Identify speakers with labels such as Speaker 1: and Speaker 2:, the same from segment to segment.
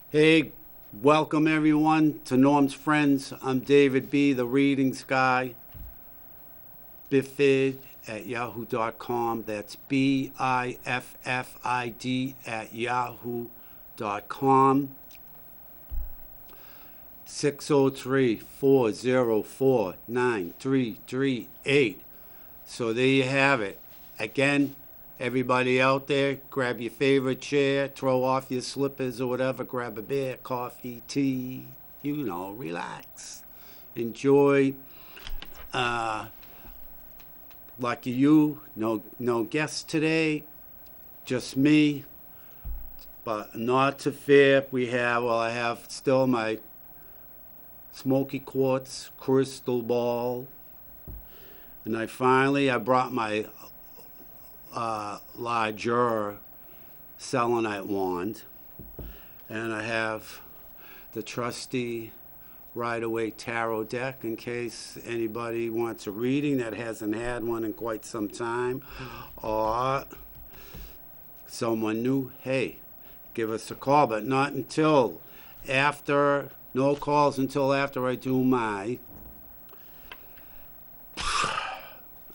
Speaker 1: Hey, welcome everyone to Norm's Friends. I'm David B., the readings guy. Biffid at yahoo.com. That's Biffid at yahoo.com. 603-404-9338. So there you have it. Again, everybody out there, grab your favorite chair, throw off your slippers or whatever, grab a beer, coffee, tea, relax. Enjoy. Uh, Lucky you, no guests today, just me. But not to fear. I have still my smoky quartz crystal ball, and I brought my larger selenite wand, and I have the trusty Rider Waite tarot deck in case anybody wants a reading that hasn't had one in quite some time, or someone new. Hey, give us a call, but not until after. No calls until after I do my.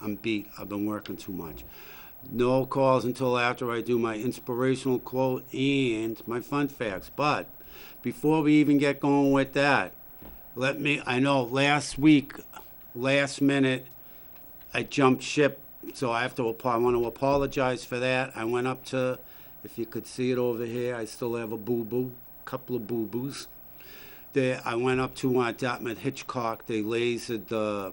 Speaker 1: I'm beat. I've been working too much. No calls until after I do my inspirational quote and my fun facts. But before we even get going with that, I know last week, last minute, I jumped ship. So I want to apologize for that. I went up to, if you could see it over here, I still have a boo-boo, couple of boo-boos. I went up to Dartmouth Hitchcock. They lasered the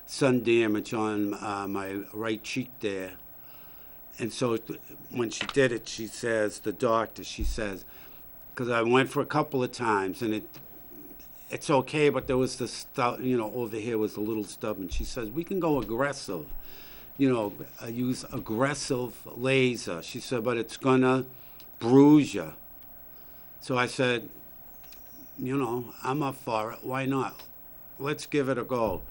Speaker 1: sun damage on my right cheek there. And so when she did it, the doctor, she says, because I went for a couple of times and it's okay, but there was this stuff, over here was a little stubborn. She says, we can go aggressive, use aggressive laser. She said, but it's gonna bruise you. So I said, I'm up for it. Why not? Let's give it a go.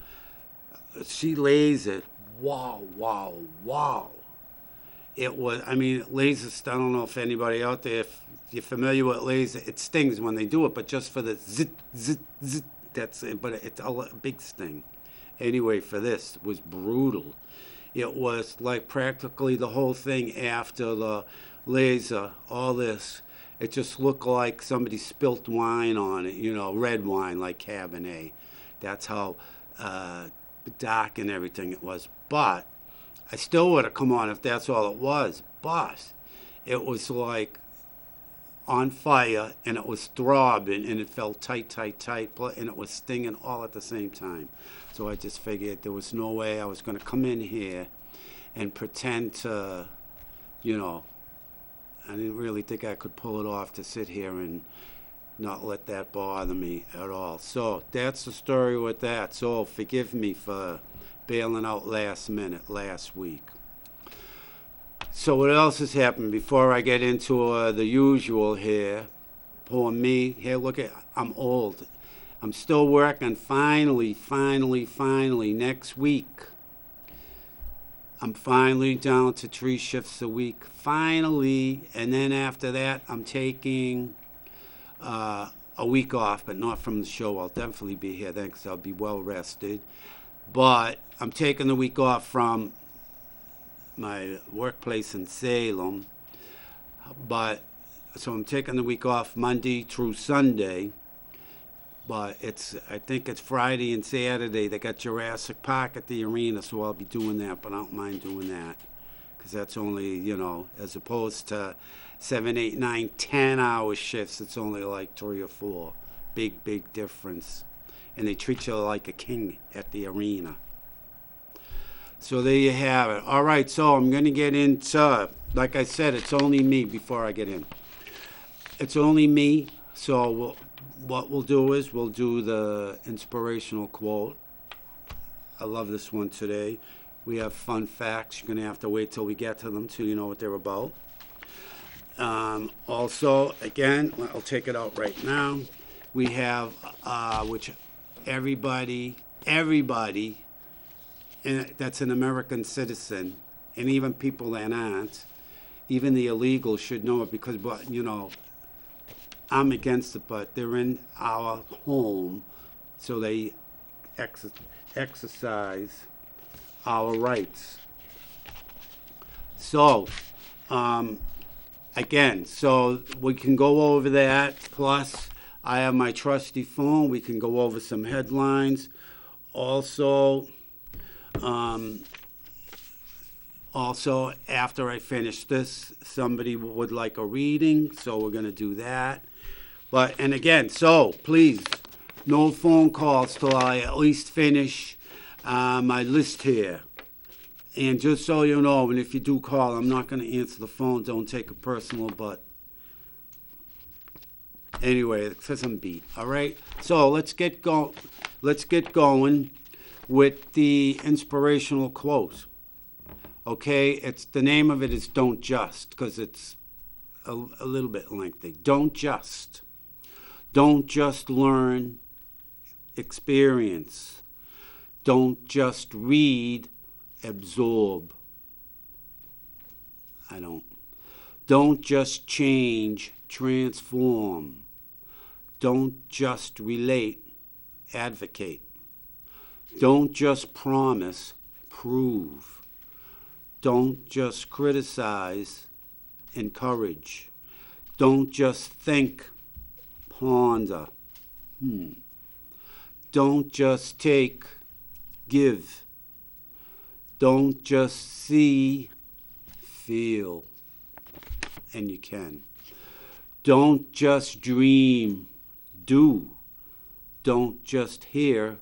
Speaker 1: She lays it. Wow, wow, wow. It was, laser, I don't know if anybody out there, if you're familiar with laser, it stings when they do it, but just for the zit, zit, zit, that's it. But it's a big sting. Anyway, for this, it was brutal. It was like practically the whole thing after the laser, all this. It just looked like somebody spilt wine on it, red wine like Cabernet. That's how dark and everything it was. But I still would have come on if that's all it was. But it was like on fire and it was throbbing and it felt tight, tight, tight, and it was stinging all at the same time. So I just figured there was no way I was going to come in here and pretend to, I didn't really think I could pull it off to sit here and not let that bother me at all. So that's the story with that. So forgive me for bailing out last minute last week. So what else has happened before I get into the usual here? Poor me. Here, look at, I'm old. I'm still working. Finally, next week, I'm finally down to 3 shifts a week. Finally. And then after that, I'm taking a week off, but not from the show. I'll definitely be here then because I'll be well rested. But I'm taking the week off from my workplace in Salem. But so I'm taking the week off Monday through Sunday. But I think it's Friday and Saturday. They got Jurassic Park at the arena, so I'll be doing that. But I don't mind doing that because that's only, as opposed to 7, 8, 9, 10-hour shifts, it's only like 3 or 4. Big difference. And they treat you like a king at the arena. So there you have it. All right, so I'm going to get into, like I said, it's only me before I get in. It's only me, so what we'll do is we'll do the inspirational quote. I love this one today. We have fun facts. You're going to have to wait till we get to them till you know what they're about. Also, again, I'll take it out right now. We have, which everybody, that's an American citizen, and even people that aren't, even the illegals should know it because, I'm against it, but they're in our home, so they exercise our rights. So, again, so we can go over that. Plus, I have my trusty phone. We can go over some headlines. Also, after I finish this, somebody would like a reading, so we're going to do that. And again, so please, no phone calls till I at least finish my list here. And just so you know, and if you do call, I'm not going to answer the phone. Don't take it personal, but anyway, it says I'm beat. All right. So let's get going with the inspirational quote. Okay, it's the name of it is "Don't Just," because it's a little bit lengthy. Don't just learn, experience. Don't just read, absorb. Don't just change, transform. Don't just relate, advocate. Don't just promise, prove. Don't just criticize, encourage. Don't just think, ponder. Don't just take, give. Don't just see, feel. And you can. Don't just dream, do. Don't just hear,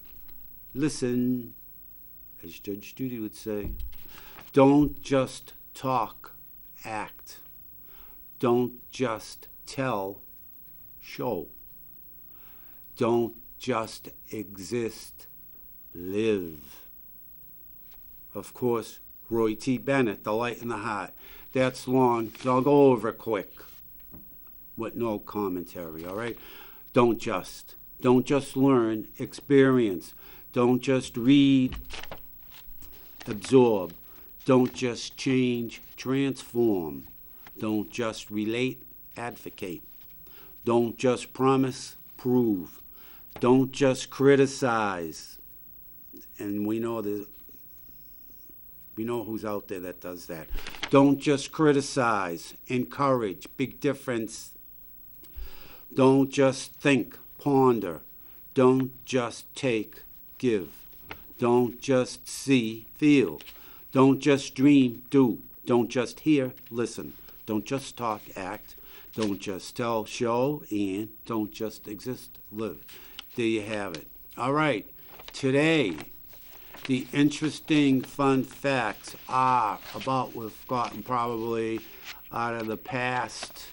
Speaker 1: listen, as Judge Judy would say. Don't just talk, act. Don't just tell, show. Don't just exist, live. Of course, Roy T. Bennett, The Light in the Heart. That's long, so I'll go over it quick with no commentary, all right? Don't just learn, experience. Don't just read, absorb. Don't just change, transform. Don't just relate, advocate. Don't just promise, prove. Don't just criticize. And we know who's out there that does that. Don't just criticize, encourage. Big difference. Don't just think, ponder. Don't just take, give. Don't just see, feel. Don't just dream, do. Don't just hear, listen. Don't just talk, act. Don't just tell, show. And don't just exist, live. There you have it. All right. Today, the interesting fun facts are about we've gotten probably out of the past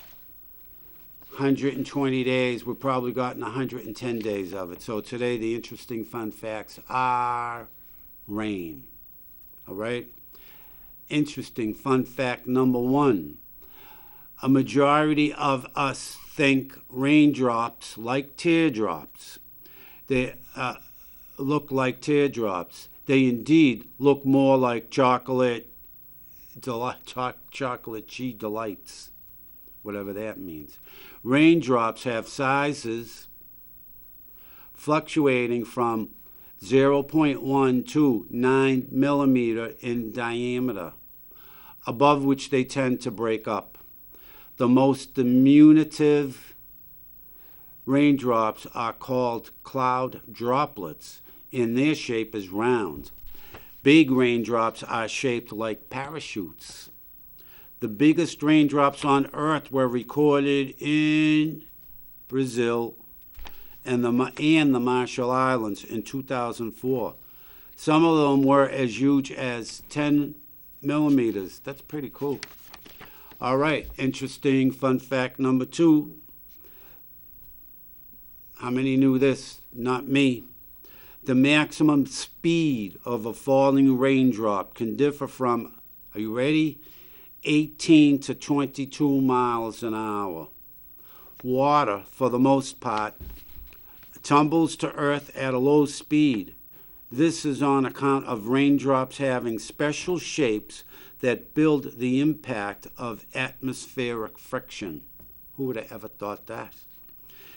Speaker 1: 120 days, we've probably gotten 110 days of it. So today, the interesting fun facts are rain. All right? Interesting fun fact number one. A majority of us think raindrops like teardrops. They look like teardrops. They indeed look more like chocolate cheese delights, whatever that means. Raindrops have sizes fluctuating from 0.1 to 9 millimeter in diameter, above which they tend to break up. The most diminutive raindrops are called cloud droplets, and their shape is round. Big raindrops are shaped like parachutes. The biggest raindrops on Earth were recorded in Brazil and the Marshall Islands in 2004. Some of them were as huge as 10 millimeters. That's pretty cool. All right, interesting fun fact number two. How many knew this? Not me. The maximum speed of a falling raindrop can differ from, are you ready? 18 to 22 miles an hour. Water, for the most part, tumbles to earth at a low speed. This is on account of raindrops having special shapes that build the impact of atmospheric friction. Who would have ever thought that?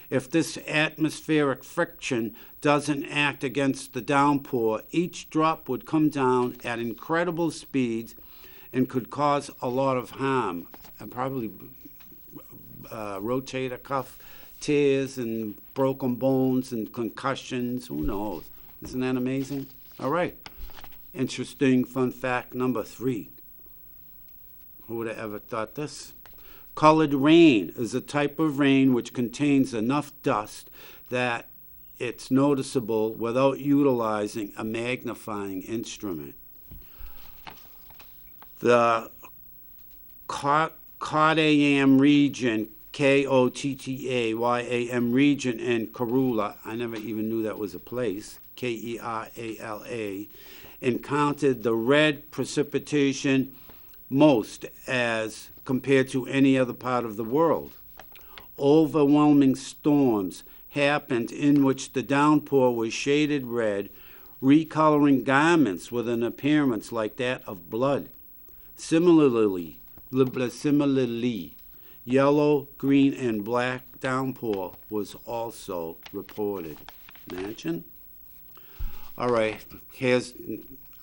Speaker 1: If this atmospheric friction doesn't act against the downpour, each drop would come down at incredible speeds and could cause a lot of harm, and probably rotator cuff tears and broken bones and concussions. Who knows? Isn't that amazing? All right. Interesting fun fact number 3. Who would have ever thought this? Colored rain is a type of rain which contains enough dust that it's noticeable without utilizing a magnifying instrument. The Kottayam region, Kottayam region in Kerala, I never even knew that was a place, Kerala, encountered the red precipitation most as compared to any other part of the world. Overwhelming storms happened in which the downpour was shaded red, recoloring garments with an appearance like that of blood. Similarly, yellow, green, and black downpour was also reported. Imagine. All right,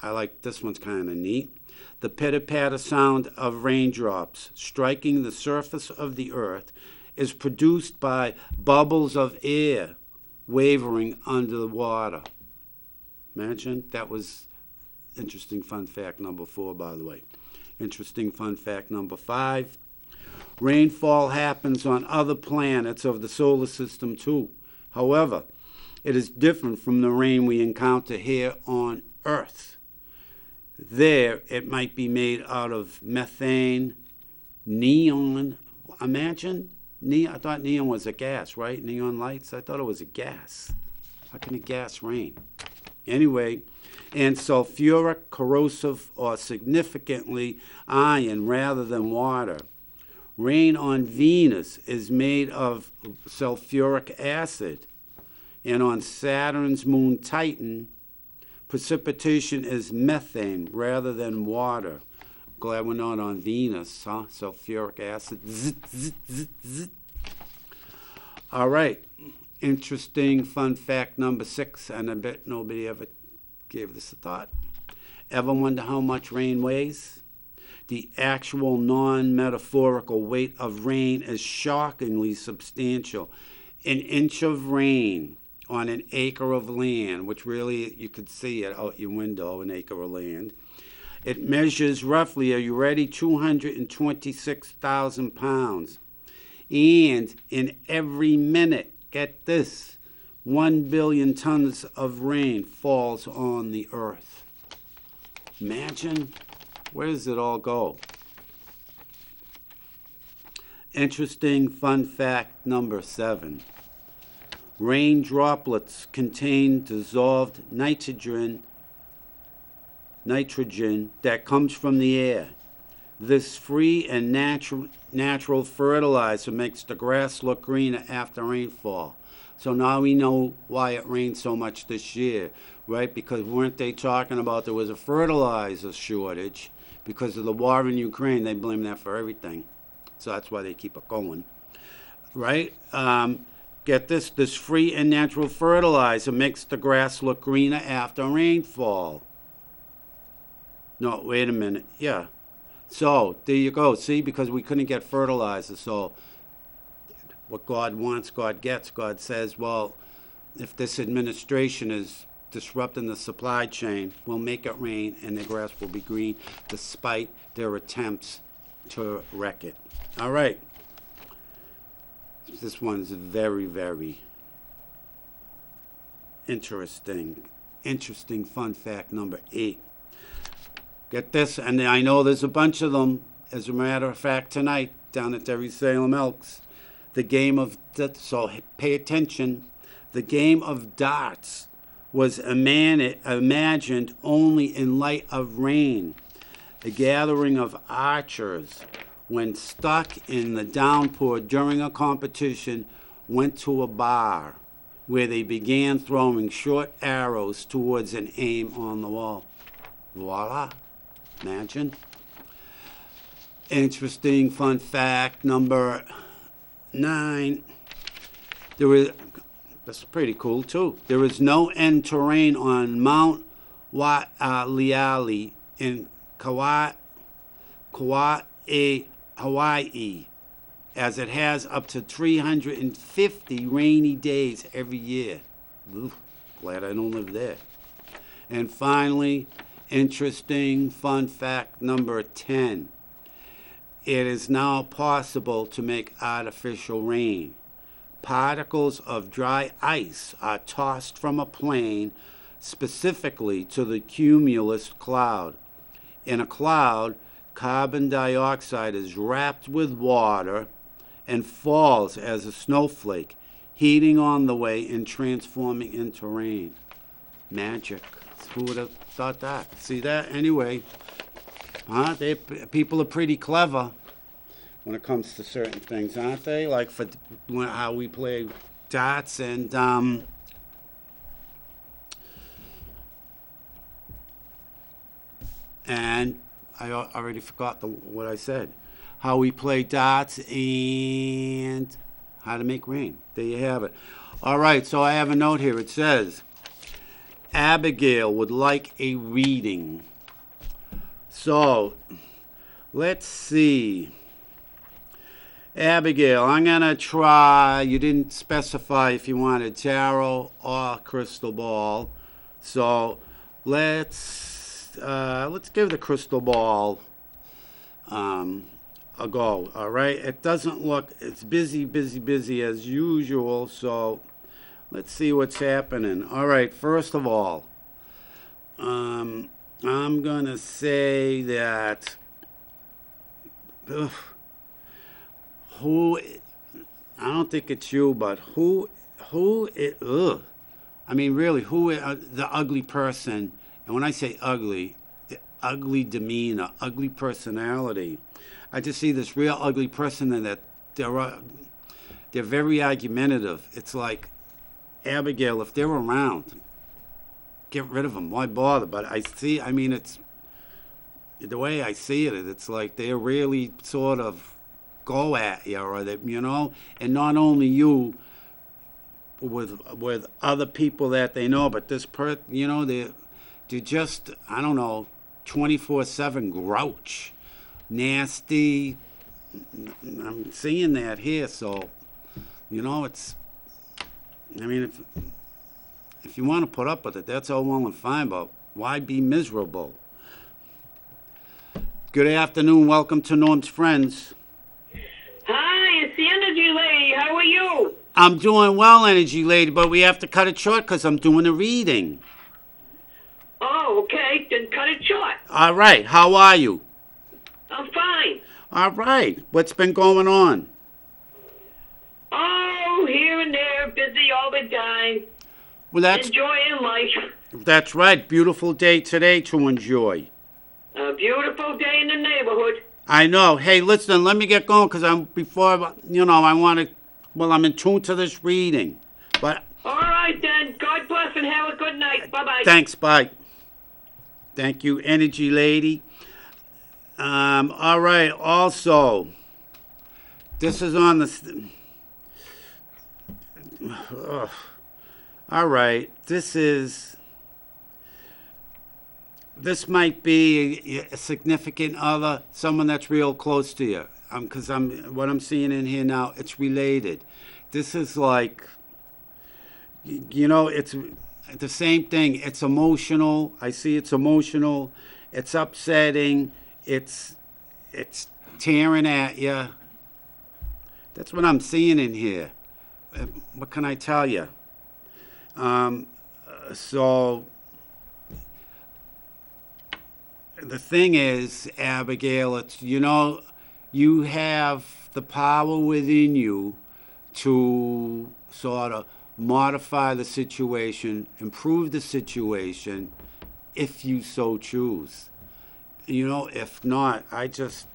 Speaker 1: I like this one's kind of neat. The pitter-patter sound of raindrops striking the surface of the earth is produced by bubbles of air wavering under the water. Imagine. That was interesting fun fact number 4, by the way. Interesting fun fact number 5. Rainfall happens on other planets of the solar system too. However, it is different from the rain we encounter here on Earth. There, it might be made out of methane, neon. Imagine, I thought neon was a gas, right? Neon lights, I thought it was a gas. How can a gas rain? Anyway, and sulfuric, corrosive, or significantly iron rather than water. Rain on Venus is made of sulfuric acid, and on Saturn's moon Titan, precipitation is methane rather than water. Glad we're not on Venus, huh? Sulfuric acid. Zzz, zzz, zzz, zzz. All right. Interesting fun fact number 6, and I bet nobody ever gave this a thought. Ever wonder how much rain weighs? The actual non-metaphorical weight of rain is shockingly substantial. An inch of rain on an acre of land, which really you could see it out your window, an acre of land. It measures roughly, are you ready, 226,000 pounds. And in every minute, get this, 1 billion tons of rain falls on the earth. Imagine, where does it all go? Interesting fun fact number 7. Rain droplets contain dissolved nitrogen that comes from the air. This free and natural fertilizer makes the grass look greener after rainfall. So now we know why it rained so much this year, right? Because weren't they talking about there was a fertilizer shortage because of the war in Ukraine? They blame that for everything. So that's why they keep it going, right? Get this, this free and natural fertilizer makes the grass look greener after rainfall. No, wait a minute. Yeah. So, there you go. See, because we couldn't get fertilizer. So, what God wants, God gets. God says, well, if this administration is disrupting the supply chain, we'll make it rain and the grass will be green despite their attempts to wreck it. All right. This one's very, very interesting. Interesting fun fact number 8. Get this, and I know there's a bunch of them. As a matter of fact, tonight down at Derry Salem Elks, the game of, so pay attention, the game of darts was imagined only in light of rain. A gathering of archers, when stuck in the downpour during a competition, went to a bar where they began throwing short arrows towards an aim on the wall. Voila. Imagine. Interesting fun fact number 9. There is, that's pretty cool too. There is no end terrain on Mount Waialeale in Kauai, Hawaii, as it has up to 350 rainy days every year. Oof, glad I don't live there. And finally, interesting fun fact number 10. It is now possible to make artificial rain. Particles of dry ice are tossed from a plane specifically to the cumulus cloud. In a cloud, carbon dioxide is wrapped with water and falls as a snowflake, heating on the way and transforming into rain. Magic. Who would have thought that? See that? Anyway, people are pretty clever when it comes to certain things, aren't they? Like for how we play darts and I already forgot what I said. How we play darts and how to make rain. There you have it. All right, so I have a note here. It says, Abigail would like a reading. So, let's see. Abigail, I'm going to try, you didn't specify if you wanted tarot or crystal ball. So, let's give the crystal ball a go, all right? It doesn't look, it's busy as usual, so let's see what's happening. All right, first of all, I'm going to say that, I don't think it's you, but I mean, really, the ugly person, and when I say ugly, the ugly demeanor, ugly personality. I just see this real ugly person and that they're very argumentative. It's like, Abigail, if they're around, get rid of them. Why bother? But it's the way I see it. It's like they really sort of go at you, or they, and not only you, with other people that they know, but this they're just, I don't know, 24/7 grouch. Nasty. I'm seeing that here, so it's. I mean, if you want to put up with it, that's all well and fine. But why be miserable? Good afternoon. Welcome to Norm's Friends.
Speaker 2: Hi, it's the Energy Lady. How are you?
Speaker 1: I'm doing well, Energy Lady, but we have to cut it short because I'm doing a reading.
Speaker 2: Oh, okay. Then cut it short.
Speaker 1: All right. How are you?
Speaker 2: I'm fine.
Speaker 1: All right. What's been going on?
Speaker 2: Oh, here and there, busy all the time.
Speaker 1: Well,
Speaker 2: enjoying life.
Speaker 1: That's right. Beautiful day today to enjoy.
Speaker 2: A beautiful day in the neighborhood.
Speaker 1: I know. Hey, listen, let me get going because I want to, I'm in tune to this reading. But
Speaker 2: all right, then. God bless and have a good night. Bye-bye.
Speaker 1: Thanks. Bye. Thank you, Energy Lady. All right. Also, this is on the... all right. This might be a significant other, someone that's real close to you. Because what I'm seeing in here now, it's related. This is like, it's the same thing. It's emotional. I see it's emotional. It's upsetting. It's tearing at you. That's what I'm seeing in here. What can I tell you? So the thing is, Abigail, it's, you have the power within you to sort of modify the situation, improve the situation, if you so choose. If not, I just,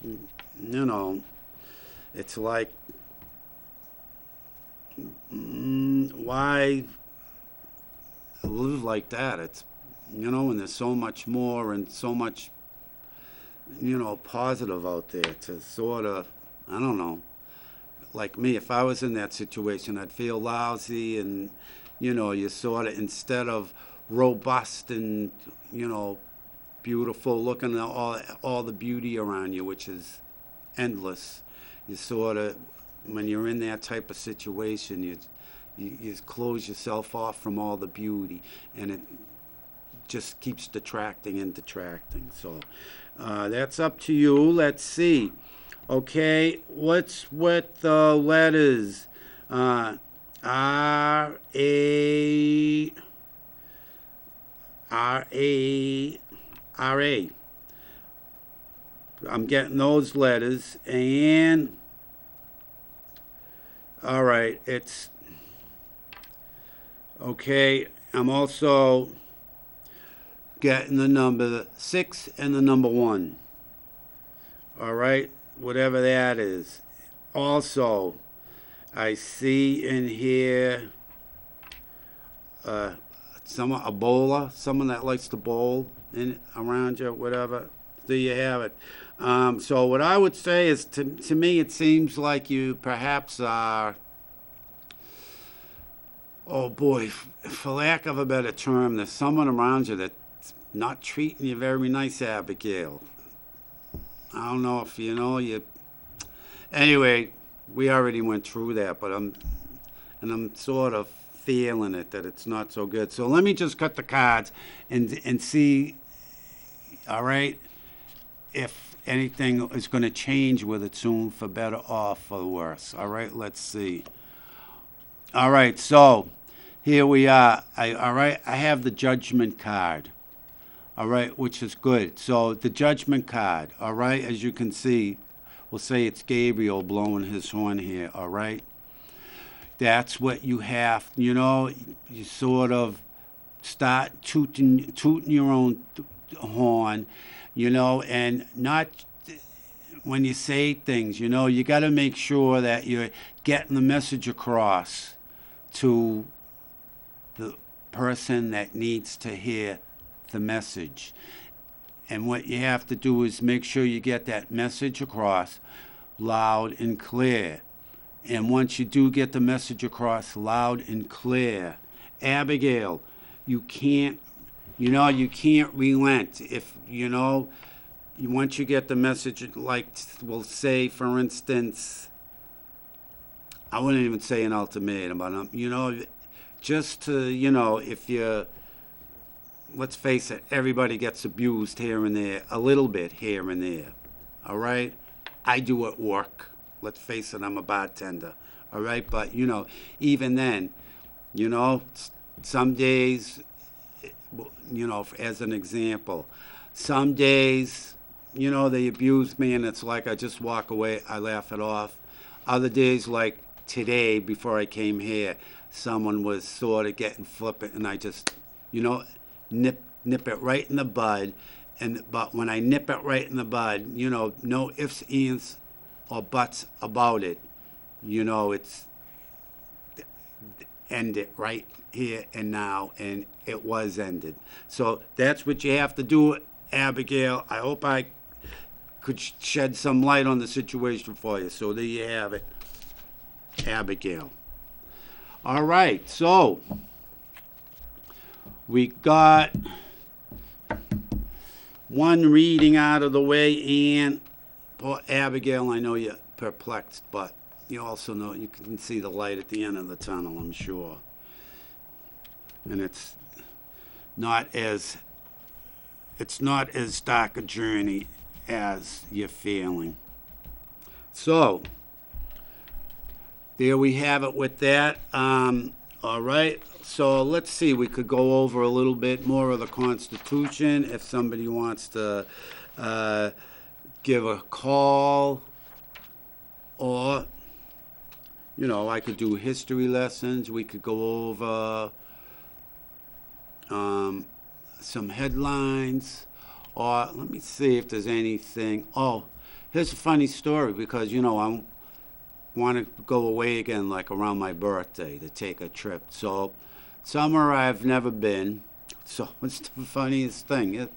Speaker 1: it's like, why live like that? It's, and there's so much more and so much, positive out there to sort of, I don't know, like me, if I was in that situation, I'd feel lousy, and you sort of, instead of robust and beautiful, looking at all the beauty around you, which is endless, you sort of, when you're in that type of situation, you close yourself off from all the beauty, and it just keeps detracting and detracting. So that's up to you. Let's see. Okay, what's with the letters? R A R A R A. I'm getting those letters, and all right, it's okay. I'm also getting the number 6 and the number 1. All right, whatever that is. Also, I see in here a bowler, someone that likes to bowl in around you, whatever. There you have it. So what I would say is, to me, it seems like you perhaps are, oh boy, for lack of a better term, there's someone around you that's not treating you very nice, Abigail. I don't know if you. Anyway, we already went through that, but I'm sort of feeling it, that it's not so good. So let me just cut the cards and see. All right, if anything is going to change with it soon, for better or for worse. All right, let's see. All right, so here we are. I have the Judgment card. All right, which is good. So the Judgment card, all right, as you can see, we'll say it's Gabriel blowing his horn here, all right? That's what you have, you sort of start tooting your own horn, and not, when you say things, you got to make sure that you're getting the message across to the person that needs to hear the message. And what you have to do is make sure you get that message across loud and clear. And once you do get the message across loud and clear, Abigail, you can't relent. If once you get the message, like we'll say, for instance, I wouldn't even say an ultimatum, but just to, if you, let's face it, everybody gets abused here and there, a little bit here and there, all right? I do at work. Let's face it, I'm a bartender, all right? But, even then, some days, as an example, some days, they abuse me, and it's like I just walk away, I laugh it off. Other days, like today, before I came here, someone was sort of getting flippant, and I just, nip it right in the bud. But when I nip it right in the bud, no ifs, ands, or buts about it. It's end it right here and now, and it was ended. So that's what you have to do, Abigail. I hope I could shed some light on the situation for you. So there you have it, Abigail. All right, so we got one reading out of the way, and poor Abigail, I know you're perplexed, but you also know you can see the light at the end of the tunnel, I'm sure. And it's not as dark a journey as you're feeling. So there we have it with that. All right. So let's see. We could go over a little bit more of the Constitution if somebody wants to give a call, or I could do history lessons. We could go over some headlines, or let me see if there's anything. Oh, here's a funny story, because I want to go away again, like around my birthday, to take a trip. So somewhere I've never been. So it's the funniest thing.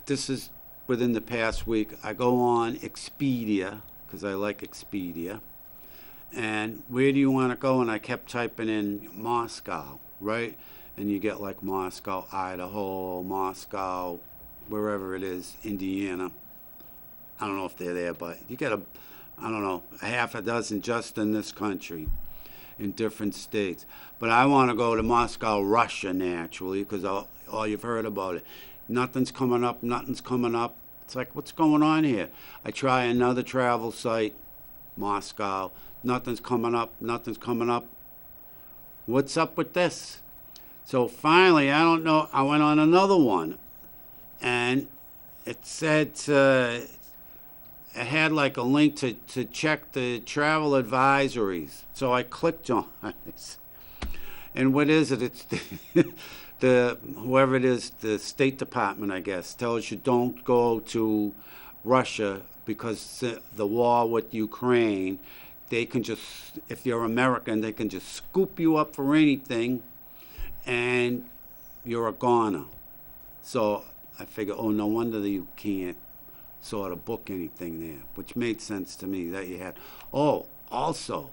Speaker 1: This is within the past week. I go on Expedia, because I like Expedia, And where do you want to go? And I kept typing in Moscow, right? And you get like Moscow, Idaho, Moscow, wherever it is, Indiana. I don't know if they're there, but you get I don't know, a half a dozen just in this country, in different states. But I want to go to Moscow, Russia, naturally, because all you've heard about it. Nothing's coming up, nothing's coming up. It's like, what's going on here? I try another travel site, Moscow. Nothing's coming up, nothing's coming up. What's up with this? So finally, I don't know, I went on another one, and it said, it had like a link to check the travel advisories. So I clicked on it. And what is it? It's the whoever it is, the State Department, I guess, tells you don't go to Russia because the war with Ukraine, they can just, if you're American, they can just scoop you up for anything and you're a goner. So I figure, oh, no wonder that you can't sort of book anything there, which made sense to me that you had. Oh, also,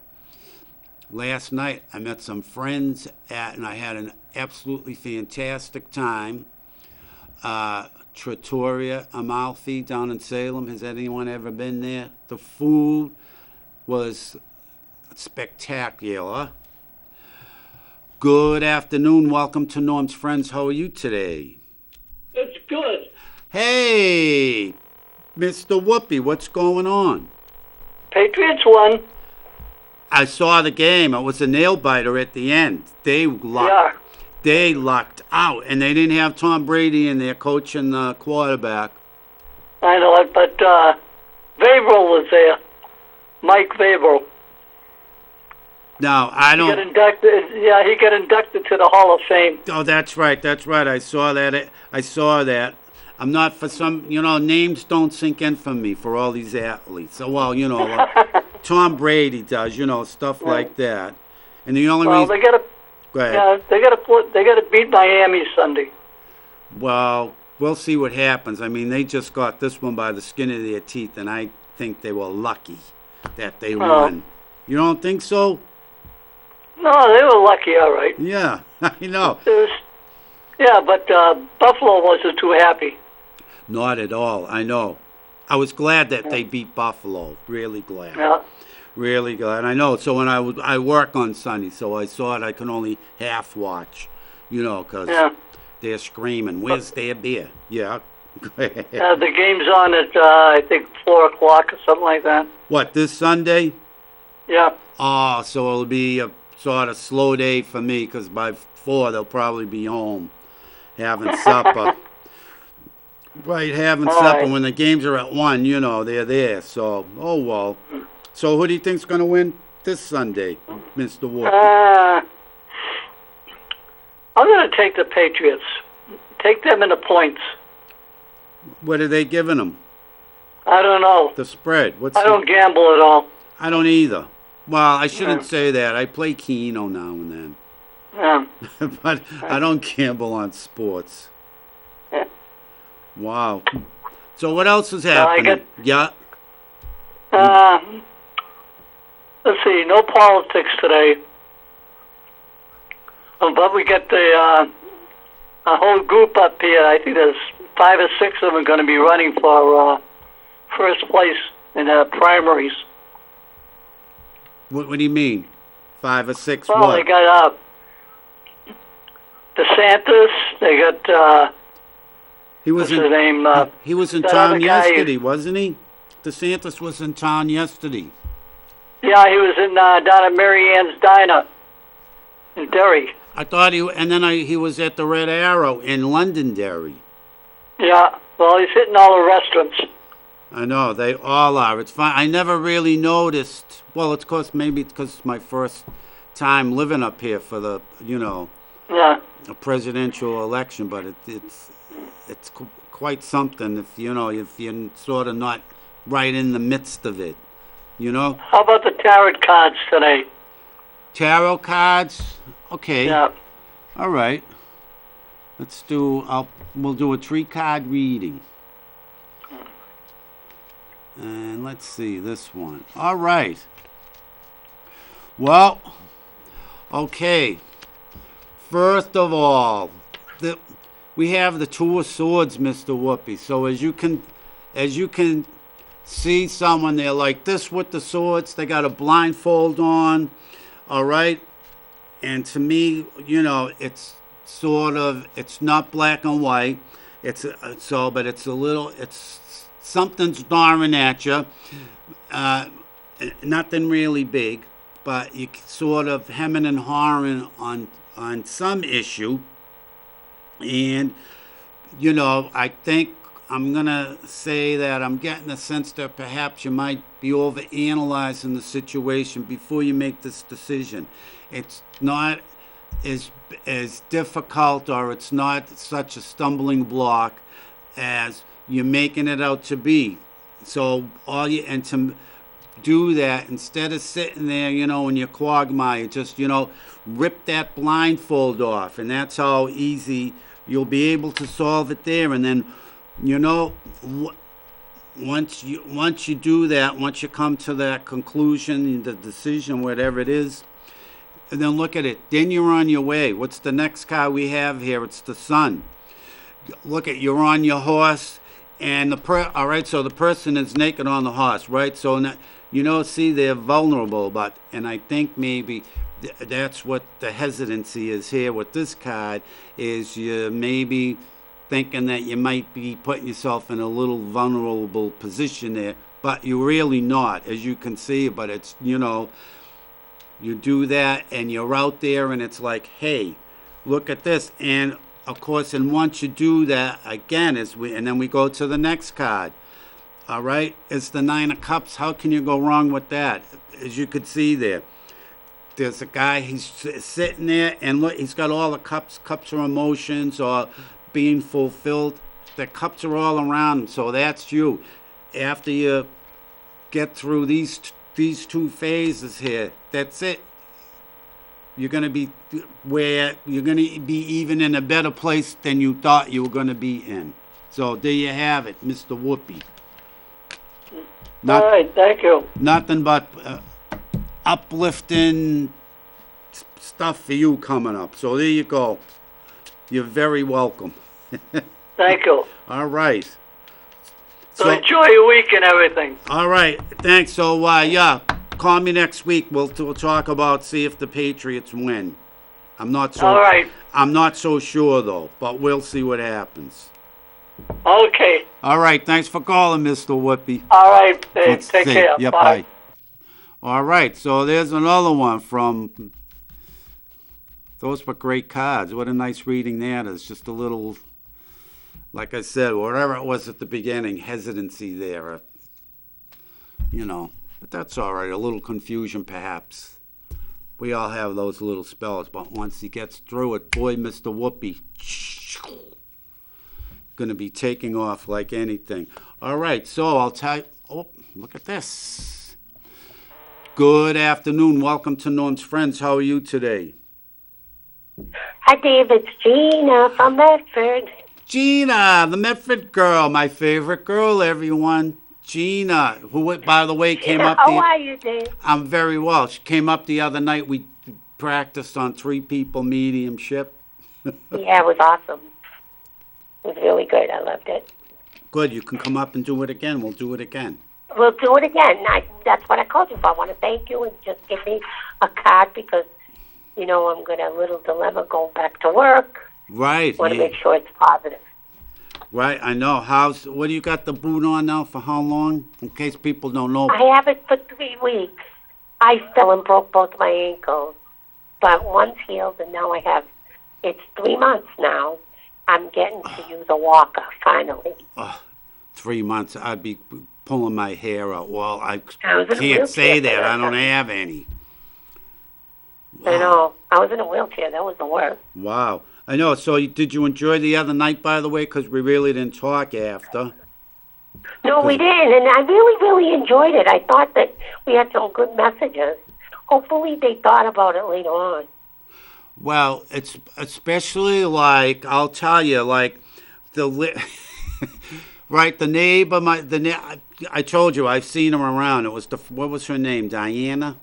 Speaker 1: last night I met some friends and I had an absolutely fantastic time. Trattoria Amalfi down in Salem. Has anyone ever been there? The food was spectacular. Good afternoon. Welcome to Norm's Friends. How are you today?
Speaker 2: It's good.
Speaker 1: Hey, Mr. Whoopi, what's going on?
Speaker 2: Patriots won.
Speaker 1: I saw the game. It was a nail biter at the end. They lucked out, and they didn't have Tom Brady in there coaching the quarterback.
Speaker 2: I know it, but Vrabel was there. Mike Vrabel.
Speaker 1: Now, I don't...
Speaker 2: He got inducted to the Hall of Fame.
Speaker 1: Oh, that's right. That's right. I saw that. I'm not for some, names don't sink in for me for all these athletes. So, well, like Tom Brady does, stuff like that. And the only reason...
Speaker 2: they got to...
Speaker 1: Go ahead.
Speaker 2: Yeah, they got to beat Miami Sunday.
Speaker 1: Well, we'll see what happens. I mean, they just got this one by the skin of their teeth, and I think they were lucky that they won. You don't think so?
Speaker 2: No, they were lucky, all right.
Speaker 1: Yeah, I know.
Speaker 2: But Buffalo wasn't too happy.
Speaker 1: Not at all. I know. I was glad that they beat Buffalo. Really glad.
Speaker 2: Yeah.
Speaker 1: Really glad. I know. So when I work on Sunday, so I saw it. I can only half watch, because they're screaming, "Where's their beer?" Yeah.
Speaker 2: The game's on at I think 4:00 or something like that.
Speaker 1: What, this Sunday?
Speaker 2: Yeah.
Speaker 1: Oh, so it'll be a sort of slow day for me because by 4 they'll probably be home having supper. Right, having supper. When the games are at 1, they're there. So, oh well. So who do you think's going to win this Sunday, Mr. Walker?
Speaker 2: I'm going to take the Patriots. Take them in the points.
Speaker 1: What are they giving them?
Speaker 2: I don't know.
Speaker 1: The spread.
Speaker 2: I don't gamble at all.
Speaker 1: I don't either. Well, I shouldn't say that. I play Keno now and then.
Speaker 2: Yeah.
Speaker 1: But I don't gamble on sports. Wow. So what else is happening?
Speaker 2: Let's see. No politics today. But we got a whole group up here. I think there's 5 or 6 of them going to be running for first place in primaries.
Speaker 1: What do you mean? 5 or 6
Speaker 2: well,
Speaker 1: what?
Speaker 2: They got DeSantis. They got what's his name?
Speaker 1: He was in town yesterday, wasn't he? DeSantis was in town yesterday.
Speaker 2: Yeah, he was in down at Mary Ann's Diner in Derry.
Speaker 1: I thought he was at the Red Arrow in Londonderry.
Speaker 2: Yeah, well, he's hitting all the restaurants.
Speaker 1: I know, they all are. It's fine. I never really noticed. Well, maybe it's because it's my first time living up here for the, a presidential election, but it's quite something if you're sort of not right in the midst of it,
Speaker 2: How about the tarot cards today?
Speaker 1: Tarot cards? Okay.
Speaker 2: Yeah.
Speaker 1: All right. We'll do a 3-card reading. And let's see this one. All right. Well, okay. First of all, the, we have the Two of Swords, Mr. Whoopi. So as you can see someone there like this with the swords, they got a blindfold on, all right? And to me, it's sort of, it's not black and white. But it's a little, it's something's gnawing at you. Uh, Nothing really big, but you sort of hemming and hawing on some issue. And I think I'm gonna say that I'm getting a sense that perhaps you might be overanalyzing the situation before you make this decision. It's not as difficult, or it's not such a stumbling block as you're making it out to be. So to do that, instead of sitting there, in your quagmire, just rip that blindfold off, and that's how easy you'll be able to solve it there. And then, once you do that, once you come to that conclusion, the decision, whatever it is, and then look at it. Then you're on your way. What's the next card we have here? It's the Sun. Look at, you're on your horse, and all right. So the person is naked on the horse, right? So now, see, they're vulnerable, and I think maybe that's what the hesitancy is here with this card, is you maybe thinking that you might be putting yourself in a little vulnerable position there, but you're really not, as you can see. But it's, you do that and you're out there, and it's like, hey, look at this. And of course, and once you do that again, and then we go to the next card. All right, it's the Nine of Cups. How can you go wrong with that? As you could see there, there's a guy, he's sitting there, and look, he's got all the cups. Cups are emotions or being fulfilled. The cups are all around him. So that's you. After you get through these two phases here, that's it. You're going to be where you're going to be even in a better place than you thought you were going to be in. So there you have it, Mr. Whoopi.
Speaker 2: All right, thank you.
Speaker 1: Nothing but uplifting stuff for you coming up. So there you go. You're very welcome.
Speaker 2: Thank you.
Speaker 1: All right.
Speaker 2: So enjoy your week and everything.
Speaker 1: All right. Thanks. So, yeah, call me next week. We'll talk about, see if the Patriots win. I'm not so.
Speaker 2: All right.
Speaker 1: I'm not so sure though, but we'll see what happens.
Speaker 2: Okay.
Speaker 1: All right. Thanks for calling, Mr. Whoopi.
Speaker 2: All right. Hey,
Speaker 1: Let's
Speaker 2: take
Speaker 1: see.
Speaker 2: care.
Speaker 1: Yep,
Speaker 2: Bye.
Speaker 1: bye. All right. So there's another one from. Those were great cards. What a nice reading that is. Just a little, like I said, whatever it was at the beginning, hesitancy there. But that's all right. A little confusion, perhaps. We all have those little spells, but once he gets through it, boy, Mr. Whoopi, going to be taking off like anything. All right, so I'll tell you. Oh, look at this. Good afternoon. Welcome to Norm's Friends. How are you today?
Speaker 3: Hi, Dave. It's Gina from Medford.
Speaker 1: Gina, the Medford girl, my favorite girl, everyone. Gina, who, by the way, came up.
Speaker 3: How are you, Dave?
Speaker 1: I'm very well. She came up the other night. We practiced on 3 people mediumship.
Speaker 3: Yeah, it was awesome. It was really good. I loved it.
Speaker 1: Good. You can come up and do it again. We'll do it again.
Speaker 3: We'll do it again. That's what I called you for. I want to thank you and just give me a card because, I'm got a little dilemma going back to work.
Speaker 1: Right.
Speaker 3: I want to make sure it's positive.
Speaker 1: Right, I know. What do you got the boot on now? For how long? In case people don't know.
Speaker 3: I have it for 3 weeks. I fell and broke both my ankles, but one's healed, and now it's 3 months now. I'm getting to use a walker, finally.
Speaker 1: 3 months, I'd be pulling my hair out. Well, I
Speaker 3: was in a
Speaker 1: can't say
Speaker 3: wheelchair
Speaker 1: that.
Speaker 3: for
Speaker 1: I don't
Speaker 3: that.
Speaker 1: have any. Wow.
Speaker 3: I know. I was in a wheelchair. That was the worst.
Speaker 1: Wow. I know. So did you enjoy the other night, by the way? Because we really didn't talk after.
Speaker 3: No, we didn't, and I really, really enjoyed it. I thought that we had some good messages. Hopefully they thought about it later on.
Speaker 1: Well, it's especially like, I'll tell you, like right, the neighbor, I told you, I've seen her around. It was what was her name? Diana?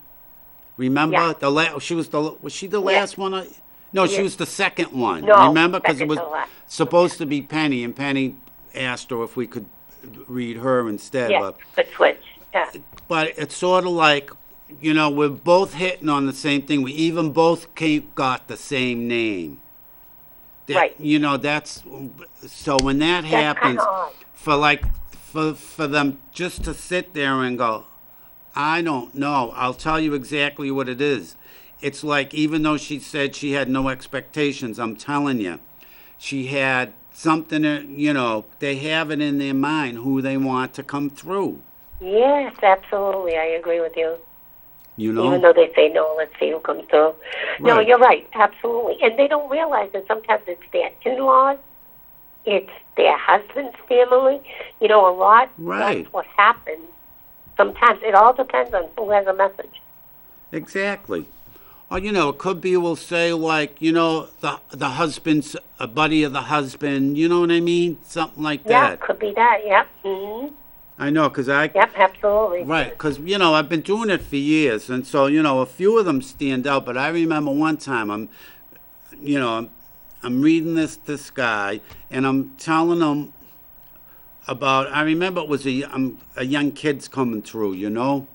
Speaker 1: Remember
Speaker 3: Yeah.
Speaker 1: she was she the
Speaker 3: Yeah.
Speaker 1: last one? No, she
Speaker 3: Yeah.
Speaker 1: was the second one.
Speaker 3: No,
Speaker 1: Remember, because it
Speaker 3: second
Speaker 1: was
Speaker 3: to last.
Speaker 1: supposed to be Penny, and Penny asked her if we could read her instead.
Speaker 3: Yeah, but switch. Yeah.
Speaker 1: But it's sort of like, we're both hitting on the same thing. We even both got the same name.
Speaker 3: Right.
Speaker 1: That's so when that
Speaker 3: That's
Speaker 1: happens,
Speaker 3: kinda odd.
Speaker 1: for them just to sit there and go, I don't know. I'll tell you exactly what it is. It's like, even though she said she had no expectations, I'm telling you, she had something, they have it in their mind who they want to come through.
Speaker 3: Yes, absolutely. I agree with you.
Speaker 1: You know?
Speaker 3: Even though they say no, let's see who comes through. No,
Speaker 1: Right.
Speaker 3: you're right. Absolutely. And they don't realize that sometimes it's their in-laws, it's their husband's family. A lot.
Speaker 1: Right.
Speaker 3: That's what happens. Sometimes it all depends on who has a message.
Speaker 1: Exactly. Or, it could be, we'll say, like, the husband's a buddy of the husband, you know what I mean? Something like
Speaker 3: Yeah,
Speaker 1: that.
Speaker 3: could be that. Yep. Hmm.
Speaker 1: I know, because
Speaker 3: Yep, absolutely.
Speaker 1: right, because, I've been doing it for years, and so, a few of them stand out, but I remember one time I'm reading this guy, and I'm telling him about, I remember it was a young kid's coming through.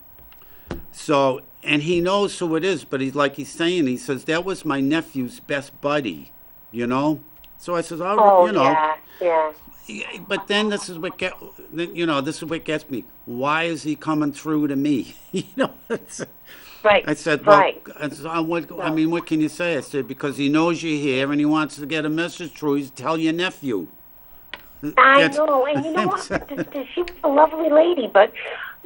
Speaker 1: So, and he knows who it is, but he's saying, he says, that was my nephew's best buddy, So I says, all
Speaker 3: Oh,
Speaker 1: right,
Speaker 3: yeah.
Speaker 1: But then this is what this is what gets me. Why is he coming through to me?
Speaker 3: Right.
Speaker 1: I said, well,
Speaker 3: right.
Speaker 1: what can you say? I said, because he knows you're here and he wants to get a message through. He's tell your nephew.
Speaker 3: I
Speaker 1: That's-
Speaker 3: know, and you know what? She was a lovely lady, but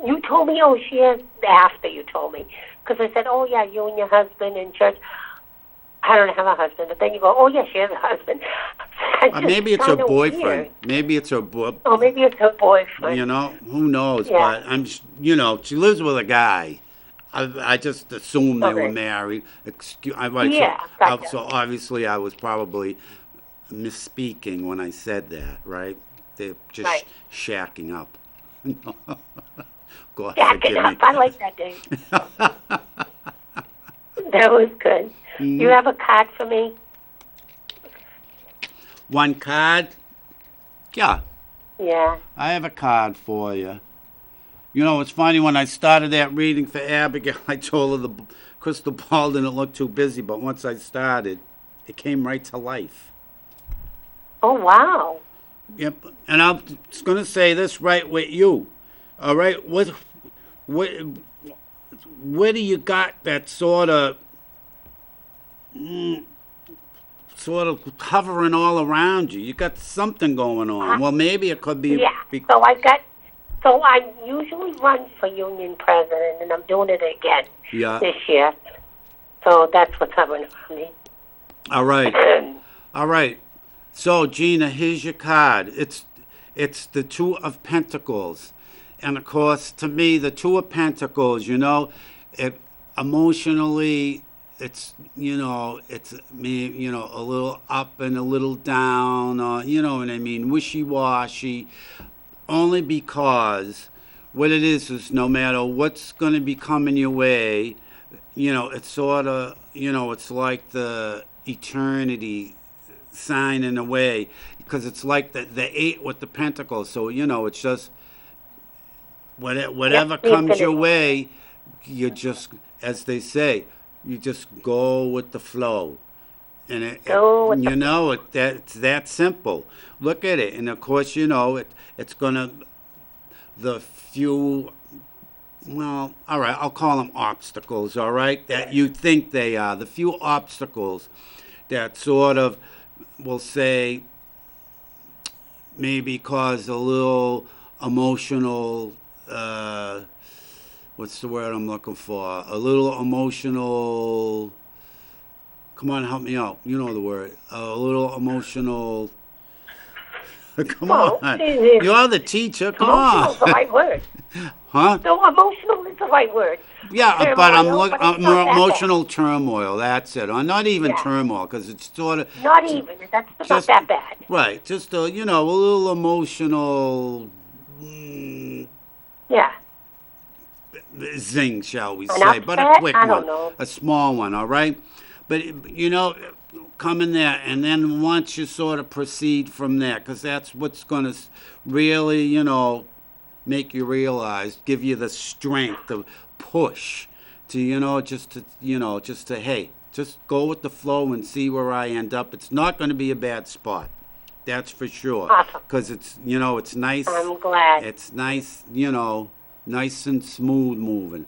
Speaker 3: you told me, she has, after you told me, because I said, oh, yeah, you and your husband in church. I don't have a husband, but then you go, oh, yeah, she has a husband.
Speaker 1: Maybe it's her
Speaker 3: kinda
Speaker 1: boyfriend.
Speaker 3: weird.
Speaker 1: Maybe it's her boyfriend.
Speaker 3: Oh, maybe it's her boyfriend.
Speaker 1: Who knows?
Speaker 3: Yeah.
Speaker 1: But she lives with a guy. I just assumed they were
Speaker 3: Okay.
Speaker 1: married.
Speaker 3: Yeah, gotcha.
Speaker 1: So obviously I was probably misspeaking when I said that, right? They're just
Speaker 3: Right.
Speaker 1: shacking up. God
Speaker 3: Backing
Speaker 1: forgive me.
Speaker 3: up. I like that, Dave. That was good.
Speaker 1: Mm-hmm.
Speaker 3: You have a card for me?
Speaker 1: One card? Yeah,
Speaker 3: Yeah.
Speaker 1: I have a card for you. It's funny, when I started that reading for Abigail, I told her the crystal ball didn't look too busy, but once I started, it came right to life.
Speaker 3: Oh, wow.
Speaker 1: Yep, and I'm just going to say this right with you. All right, what do you got that sort of hovering all around you? You got something going on. Well, maybe it could be.
Speaker 3: Yeah. So I usually run for union president, and I'm doing it again
Speaker 1: Yeah.
Speaker 3: this year. So that's what's happening for me.
Speaker 1: All right. All right. So, Gina, here's your card. It's the Two of Pentacles. And, of course, to me, the Two of Pentacles, it emotionally, it's me, a little up and a little down, or, you know what I mean, wishy-washy, only because what it is no matter what's going to be coming your way, it's sort of, it's like the eternity sign in a way, because it's like the eight with the pentacles. So it's just whatever comes your way, you just, as they say, you just go with the flow, and that's that simple. Look at it, and of course it's gonna the few. Well, all right, I'll call them obstacles. All right, that you think they are the few obstacles that sort of, we'll say, maybe cause a little emotional, what's the word I'm looking for? A little emotional, come on, help me out. You know the word. A little emotional, come on. You're the teacher, come
Speaker 3: Emotional is the
Speaker 1: on.
Speaker 3: right word.
Speaker 1: Huh?
Speaker 3: So emotional is the right word.
Speaker 1: Yeah, but I'm
Speaker 3: Turmoil,
Speaker 1: looking
Speaker 3: but it's not that bad.
Speaker 1: emotional turmoil. That's it. Or not even
Speaker 3: Yeah.
Speaker 1: turmoil, because it's sort of
Speaker 3: Not even. That's not
Speaker 1: just-
Speaker 3: that bad.
Speaker 1: right. Just a little emotional.
Speaker 3: Yeah.
Speaker 1: zing, shall we
Speaker 3: An
Speaker 1: say, but a
Speaker 3: upset?
Speaker 1: quick
Speaker 3: I
Speaker 1: one,
Speaker 3: don't know.
Speaker 1: a small one, all right? But, come in there, and then once you sort of proceed from there, because that's what's going to really, make you realize, give you the strength to push, to, just to, hey, just go with the flow and see where I end up. It's not going to be a bad spot. That's for sure.
Speaker 3: Awesome.
Speaker 1: Because it's nice.
Speaker 3: I'm glad.
Speaker 1: It's nice, nice and smooth moving.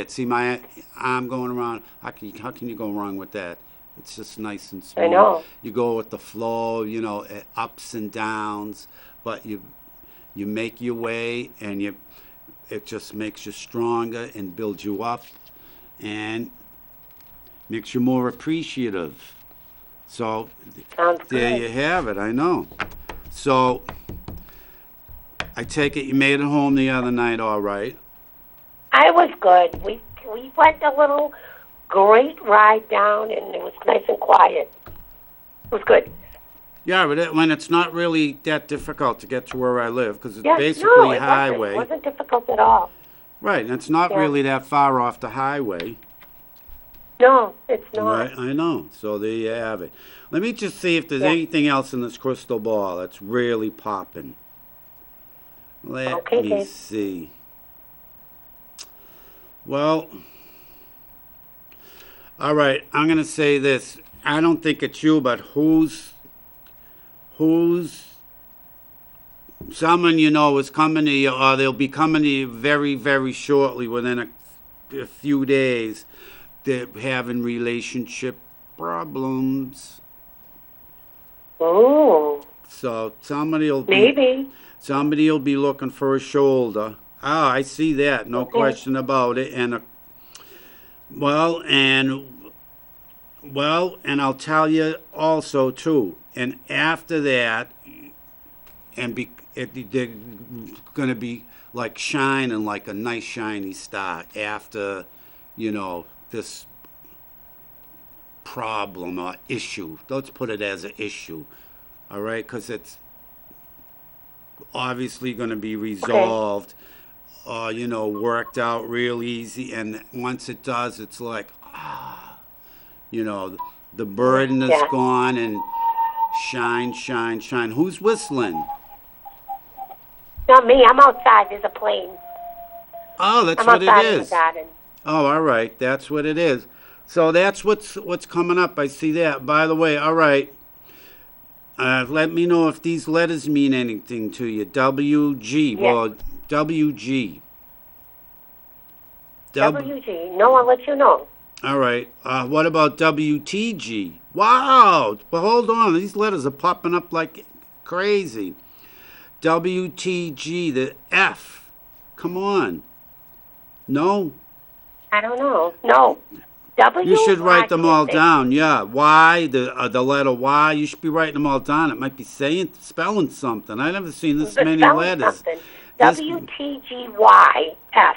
Speaker 1: See my arm going around. How can you go wrong with that? It's just nice and smooth.
Speaker 3: I know.
Speaker 1: You go with the flow, ups and downs, but you make your way, and it just makes you stronger and builds you up, and makes you more appreciative. So
Speaker 3: Sounds
Speaker 1: there
Speaker 3: good.
Speaker 1: you have it. I know. So I take it you made it home the other night, all right?
Speaker 3: I was good. We went a little great ride down, and it was nice and quiet. It was good.
Speaker 1: Yeah, but when it's not really that difficult to get to where I live, because it's
Speaker 3: Yes,
Speaker 1: basically
Speaker 3: no, it
Speaker 1: highway.
Speaker 3: wasn't difficult at all.
Speaker 1: Right, and it's not
Speaker 3: Yeah.
Speaker 1: really that far off the highway.
Speaker 3: No, it's not.
Speaker 1: Right, I know. So there you have it. Let me just see if there's
Speaker 3: Yeah.
Speaker 1: anything else in this crystal ball that's really popping. Let
Speaker 3: Okay,
Speaker 1: me
Speaker 3: Dave.
Speaker 1: see. Well, all right, I'm going to say this. I don't think it's you, but who's someone is coming to you, or they'll be coming to you very, very shortly, within a few days. They're having relationship problems.
Speaker 3: Ooh,
Speaker 1: So somebody will
Speaker 3: maybe.
Speaker 1: be looking for a shoulder. Ah, I see that, no
Speaker 3: Okay.
Speaker 1: question about it. And and I'll tell you also too. And after that, they're going to be like shining like a nice shiny star after, this problem or issue. Let's put it as an issue, all right? Because it's obviously going to be resolved, worked out real easy. And once it does, it's like, the burden is
Speaker 3: Yeah.
Speaker 1: gone, and shine, shine, shine. Who's whistling?
Speaker 3: Not me. I'm outside. There's a plane.
Speaker 1: Oh, that's
Speaker 3: I'm
Speaker 1: what it
Speaker 3: outside in the
Speaker 1: is.
Speaker 3: garden.
Speaker 1: Oh, all right. That's what it is. So that's what's coming up. I see that. By the way, all right. Let me know if these letters mean anything to you. WG.
Speaker 3: Yeah.
Speaker 1: Well, WG.
Speaker 3: WG. No, I'll let you know.
Speaker 1: All right. What about WTG? Wow. Well, hold on. These letters are popping up like crazy. WTG, the F. Come on. No?
Speaker 3: I don't know. No. W.
Speaker 1: You should write them all
Speaker 3: I
Speaker 1: down. Yeah, Y, the letter Y. You should be writing them all down. It might be spelling something. I've never seen this many letters.
Speaker 3: Something.
Speaker 1: This-
Speaker 3: WTGYF.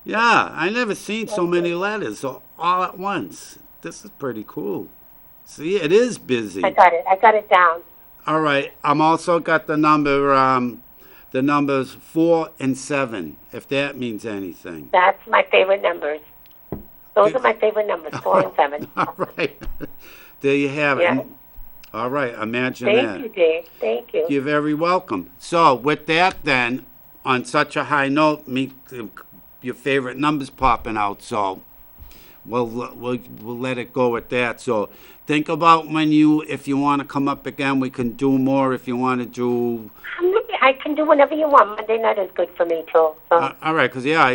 Speaker 1: Yeah, I never seen so many letters all at once. This is pretty cool. See, it is busy.
Speaker 3: I got it. I got it down.
Speaker 1: All right, I'm also got the numbers 4 and 7, if that means anything.
Speaker 3: That's my favorite numbers. Those are my favorite numbers, 4 and 7.
Speaker 1: All right, there you have it.
Speaker 3: Yeah.
Speaker 1: All right, imagine
Speaker 3: Thank
Speaker 1: that.
Speaker 3: you, Dave. Thank you.
Speaker 1: You're very welcome. So with that then, on such a high note, your favorite numbers popping out, so we'll let it go at that. So think about if you want to come up again, we can do more. If you want to do...
Speaker 3: I can do whenever you want. Monday night is good for me, too. So.
Speaker 1: all right, because, yeah,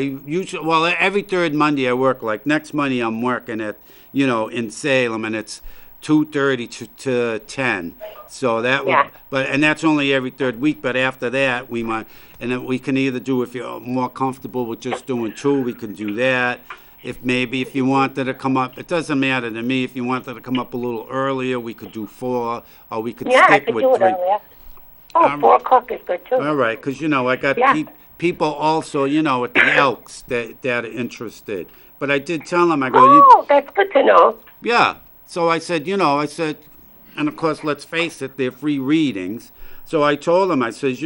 Speaker 1: every third Monday I work. Like next Monday I'm working at, in Salem, and it's 2:30 to 10. So that would,
Speaker 3: Yeah.
Speaker 1: and that's only every third week. But after that, we might, and then we can either do, if you're more comfortable with just doing 2, we can do that. If you wanted to come up, it doesn't matter to me. If you wanted to come up a little earlier, we could do 4, or we could
Speaker 3: Yeah, I
Speaker 1: stick
Speaker 3: could
Speaker 1: with
Speaker 3: do it
Speaker 1: 3.
Speaker 3: earlier. Oh, 4 o'clock is good, too.
Speaker 1: All right, because, I got
Speaker 3: Yeah.
Speaker 1: people also, at the Elks that are interested. But I did tell them, I go,
Speaker 3: Oh, that's good to know.
Speaker 1: yeah. So I said, and of course, let's face it, they're free readings. So I told them, I said,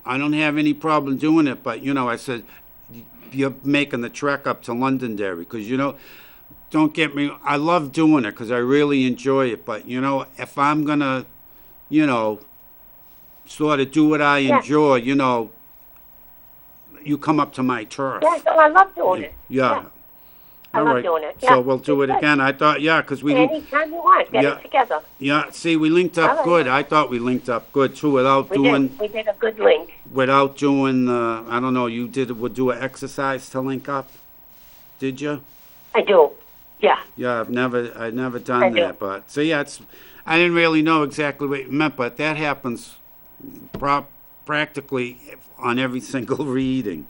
Speaker 1: I don't have any problem doing it, but, I said, you're making the trek up to Londonderry, because don't get me. I love doing it because I really enjoy it. But if I'm gonna, sort of do what I enjoy, you come up to my turf.
Speaker 3: Yeah, so I love doing it.
Speaker 1: Yeah.
Speaker 3: I
Speaker 1: All
Speaker 3: love
Speaker 1: right.
Speaker 3: doing it.
Speaker 1: So
Speaker 3: Yeah,
Speaker 1: we'll do it
Speaker 3: it's good.
Speaker 1: again. I thought, because we
Speaker 3: Anytime you want, get
Speaker 1: Yeah.
Speaker 3: it together.
Speaker 1: see, we linked up
Speaker 3: All right.
Speaker 1: good. I thought we linked up good too, without
Speaker 3: We
Speaker 1: doing.
Speaker 3: did. We did a good link.
Speaker 1: Without doing, I don't know, would do an exercise to link up? Did you?
Speaker 3: I do. Yeah.
Speaker 1: Yeah, I've never done
Speaker 3: I do.
Speaker 1: that, but, so yeah, I didn't really know exactly what you meant, but that happens practically on every single reading,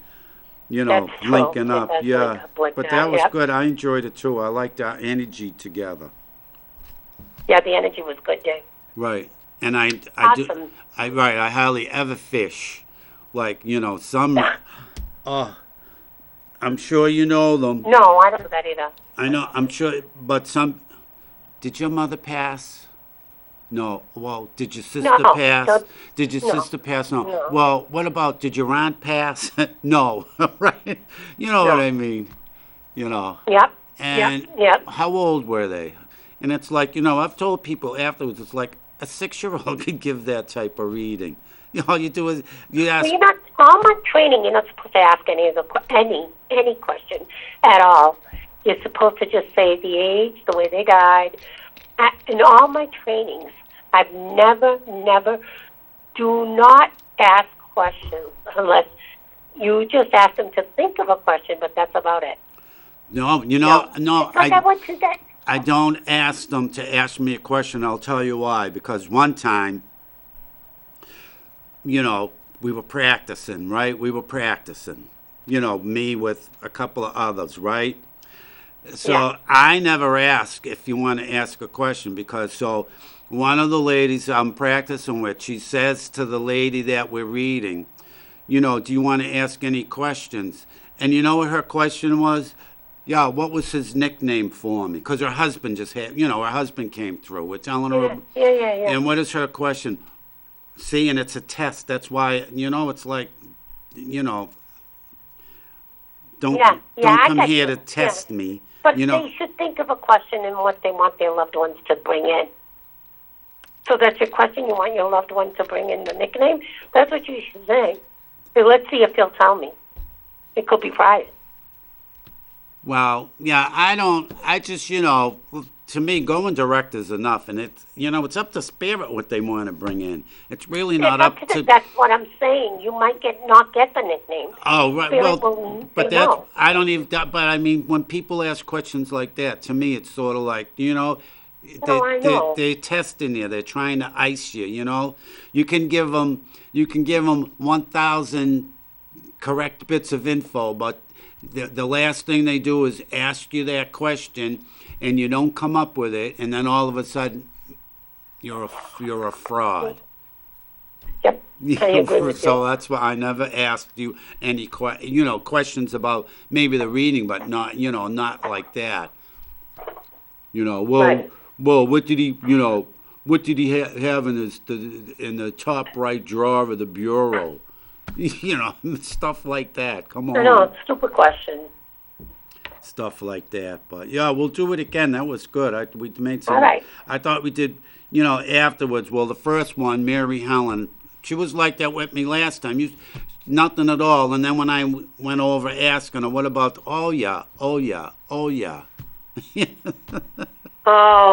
Speaker 3: That's true.
Speaker 1: linking
Speaker 3: It
Speaker 1: up,
Speaker 3: does
Speaker 1: yeah.
Speaker 3: link up like
Speaker 1: But
Speaker 3: that,
Speaker 1: that was
Speaker 3: yep.
Speaker 1: good, I enjoyed it too, I liked our energy together.
Speaker 3: Yeah, the energy was good, Dave.
Speaker 1: Right, and I
Speaker 3: Awesome.
Speaker 1: I hardly ever fish, like, some, I'm sure you know them.
Speaker 3: No, I don't do that either.
Speaker 1: I know, I'm sure, but did your mother pass? No. Well, did your sister
Speaker 3: No,
Speaker 1: pass?
Speaker 3: no,
Speaker 1: Did your
Speaker 3: no,
Speaker 1: sister pass? No.
Speaker 3: no.
Speaker 1: Well, what about, did your aunt pass? No. Right? You know what
Speaker 3: No.
Speaker 1: I mean?
Speaker 3: Yep.
Speaker 1: And
Speaker 3: Yep.
Speaker 1: how old were they? And it's like, I've told people afterwards, it's like a 6-year-old could give that type of reading. All you do is you ask.
Speaker 3: Well, you're not, all my training, you're not supposed to ask any question at all. You're supposed to just say the age, the way they died. In all my trainings, I've never, do not ask questions unless you just ask them to think of a question, but that's about it.
Speaker 1: No, no,
Speaker 3: It's like I went to that.
Speaker 1: I don't ask them to ask me a question. I'll tell you why. Because one time, we were practicing, right? We were practicing, me with a couple of others, right? So
Speaker 3: Yeah.
Speaker 1: I never ask if you want to ask a question, because one of the ladies I'm practicing with, she says to the lady that we're reading, do you want to ask any questions? And you know what her question was? Yeah, what was his nickname for me? Because her husband just had, her husband came through. We're telling her.
Speaker 3: Yeah.
Speaker 1: And what is her question? See, and it's a test. That's why, it's like, don't
Speaker 3: Yeah, I
Speaker 1: come
Speaker 3: get
Speaker 1: here
Speaker 3: you.
Speaker 1: to test
Speaker 3: Yeah.
Speaker 1: me.
Speaker 3: But they should think of a question and what they want their loved ones to bring in. So that's your question. You want your loved one to bring in the nickname? That's what you should say. So let's see if he'll tell me. It could be private.
Speaker 1: Well, yeah, I just, to me, going direct is enough. And it's up to Spirit what they want to bring in. It's really not up to.
Speaker 3: That's what I'm saying. You might not get the nickname.
Speaker 1: Oh, right.
Speaker 3: Spirit
Speaker 1: Well,
Speaker 3: will
Speaker 1: but
Speaker 3: say
Speaker 1: that's,
Speaker 3: no.
Speaker 1: I don't even, but I mean, when people ask questions like that, to me, it's sort of like,
Speaker 3: I know.
Speaker 1: they're testing you. They're trying to ice you, You can give them 1,000 correct bits of info, but the last thing they do is ask you that question, and you don't come up with it, and then all of a sudden, you're a fraud.
Speaker 3: Yep. I agree with
Speaker 1: So
Speaker 3: you.
Speaker 1: that's why I never asked you any questions about maybe the reading, but not not like that.
Speaker 3: Right.
Speaker 1: Well, what did he have in the top right drawer of the bureau? Stuff like that. Come on.
Speaker 3: I know, it's a stupid question.
Speaker 1: Stuff like that. But yeah, we'll do it again. That was good. We made some.
Speaker 3: All right.
Speaker 1: I thought we did. Afterwards. Well, the first one, Mary Helen, she was like that with me last time. Nothing at all. And then when I went over asking her, what about? Oh yeah.
Speaker 3: Oh,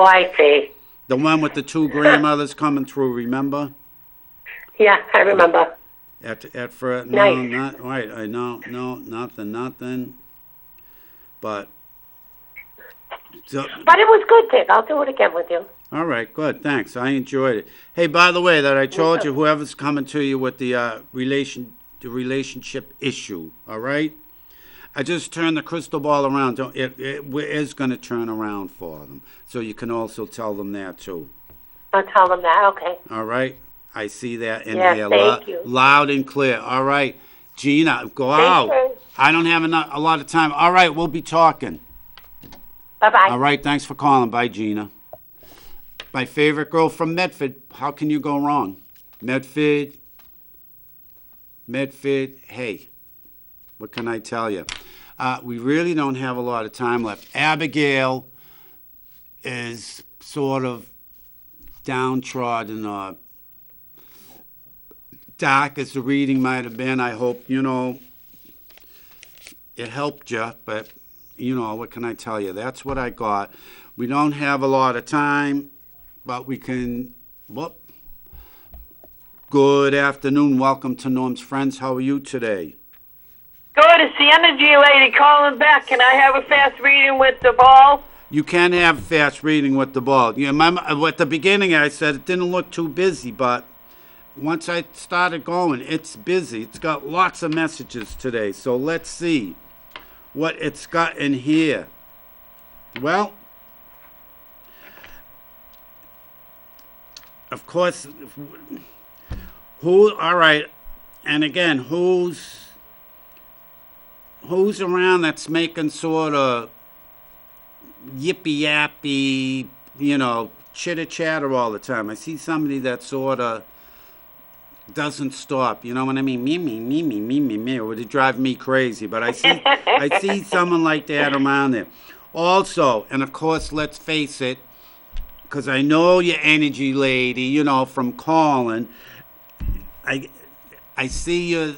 Speaker 3: I see.
Speaker 1: The one with the two grandmothers coming through. Remember?
Speaker 3: Yeah, I remember.
Speaker 1: At first, no,
Speaker 3: Nice.
Speaker 1: not right. I know, no, nothing. But. So,
Speaker 3: But it was good, Dick. I'll do it again with you.
Speaker 1: all right, good, thanks. I enjoyed it. Hey, by the way, that I told you, whoever's coming to you with the relationship issue, all right? I just turned the crystal ball around. It is going to turn around for them. So you can also tell them that, too.
Speaker 3: I'll tell them that. Okay.
Speaker 1: All right? I see that in
Speaker 3: Yes,
Speaker 1: here
Speaker 3: thank you.
Speaker 1: loud and clear. All right. Gina, go
Speaker 3: Thank
Speaker 1: out.
Speaker 3: you.
Speaker 1: I don't have a lot of time. All right, we'll be talking.
Speaker 3: Bye-bye.
Speaker 1: All right, thanks for calling. Bye, Gina. My favorite girl from Medford. How can you go wrong? Medford, hey, what can I tell you? We really don't have a lot of time left. Abigail is sort of downtrodden, dark as the reading might have been. I hope, it helped you, but, what can I tell you? That's what I got. We don't have a lot of time, but we can, Good afternoon. Welcome to Norm's Friends. How are you today?
Speaker 4: Good, it's the energy lady calling back. Can I have a fast reading with the ball?
Speaker 1: You can have fast reading with the ball. At the beginning I said it didn't look too busy, but once I started going, it's busy. It's got lots of messages today. So let's see what it's got in here. Well, of course, all right, and again, who's around that's making sort of yippy yappy, chitter chatter all the time? I see somebody that sort of doesn't stop. You know what I mean? Me. It would drive me crazy. But I see someone like that around there. Also, and of course, let's face it, because I know your energy lady, from calling. I see you.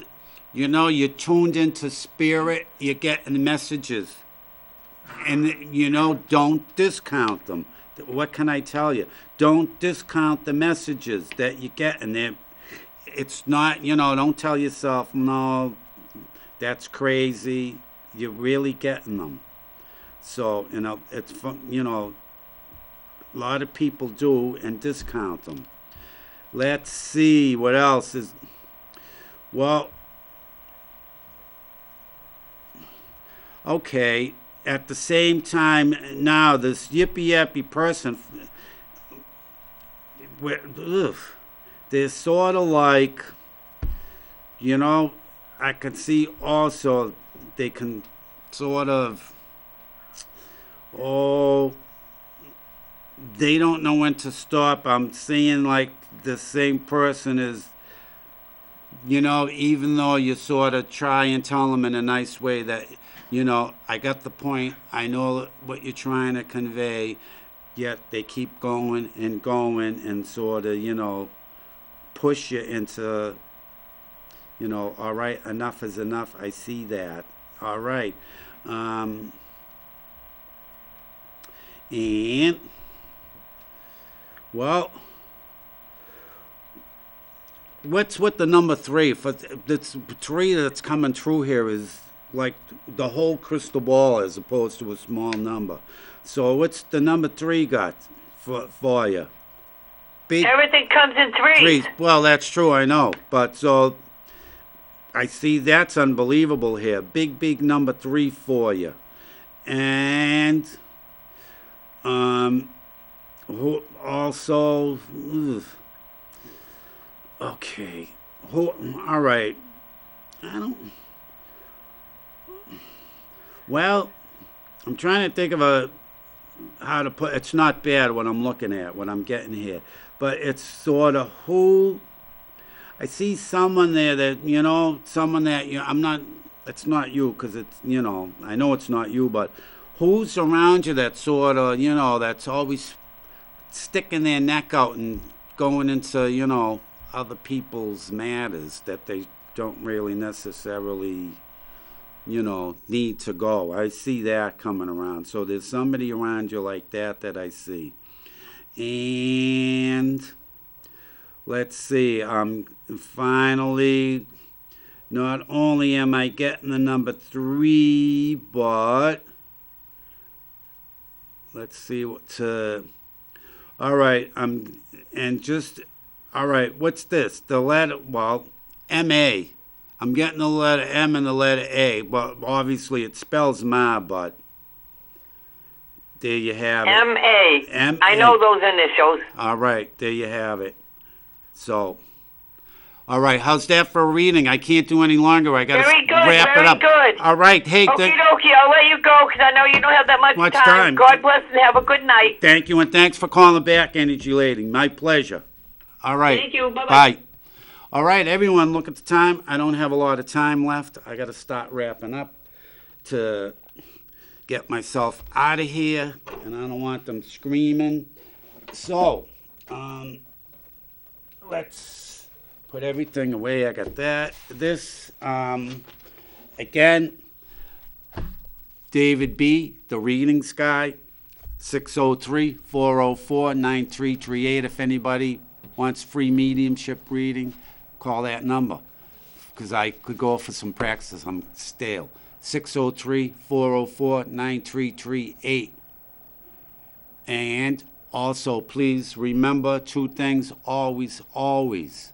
Speaker 1: You're tuned into spirit. You're getting messages. And, don't discount them. What can I tell you? Don't discount the messages that you get. And it's not, don't tell yourself, no, that's crazy. You're really getting them. So, it's, a lot of people do and discount them. Let's see what else is. Well, okay. At the same time, now this yippy person, they're sort of like, I can see also they can sort of, they don't know when to stop. I'm seeing like the same person is, even though you sort of try and tell them in a nice way that, I got the point, I know what you're trying to convey, yet they keep going and sort of, push you into, all right, enough is enough. I see that. All right. And well, what's with the number 3? For this 3 that's coming through here is like the whole crystal ball as opposed to a small number. So what's the number 3 got for you? Big
Speaker 4: Everything comes in threes.
Speaker 1: Well, that's true, I know. But so I see that's unbelievable here. Big number 3 for you. And who also, okay, all right, well, I'm trying to think of how to put, it's not bad what I'm looking at, what I'm getting here, but it's sort of who, I see someone there that, someone that, I'm not, it's not you, because it's, I know it's not you, but who's around you that sort of, that's always sticking their neck out and going into, other people's matters that they don't really necessarily, need to go. I see that coming around. So there's somebody around you like that I see. And let's see, finally, not only am I getting the number 3, but let's see what all right, all right, what's this? The letter, well, M-A. I'm getting the letter M and the letter A, but obviously it spells Ma, but there you have it.
Speaker 4: M-A.
Speaker 1: M-A.
Speaker 4: I know those initials.
Speaker 1: All right, there you have it. So, all right, how's that for a reading? I can't do any longer. I got to wrap it up.
Speaker 4: Very good.
Speaker 1: All right, hey.
Speaker 4: Okie dokie, I'll let you go because I know you don't have that much time. God bless and have a good night.
Speaker 1: Thank you, and thanks for calling back, Energy Lady. My pleasure. All right.
Speaker 4: Thank you. Bye-bye.
Speaker 1: Bye. All right, everyone, look at the time. I don't have a lot of time left. I got to start wrapping up. to get myself out of here, and I don't want them screaming. So, let's put everything away. I got that. This, again, David B., the readings guy, 603-404-9338. If anybody wants free mediumship reading, call that number, because I could go for some practice. I'm stale. 603-404-9338. And also, please remember two things always, always.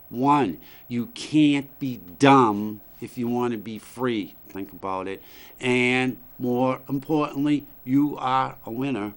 Speaker 1: One, you can't be dumb if you want to be free. Think about it. And more importantly, you are a winner.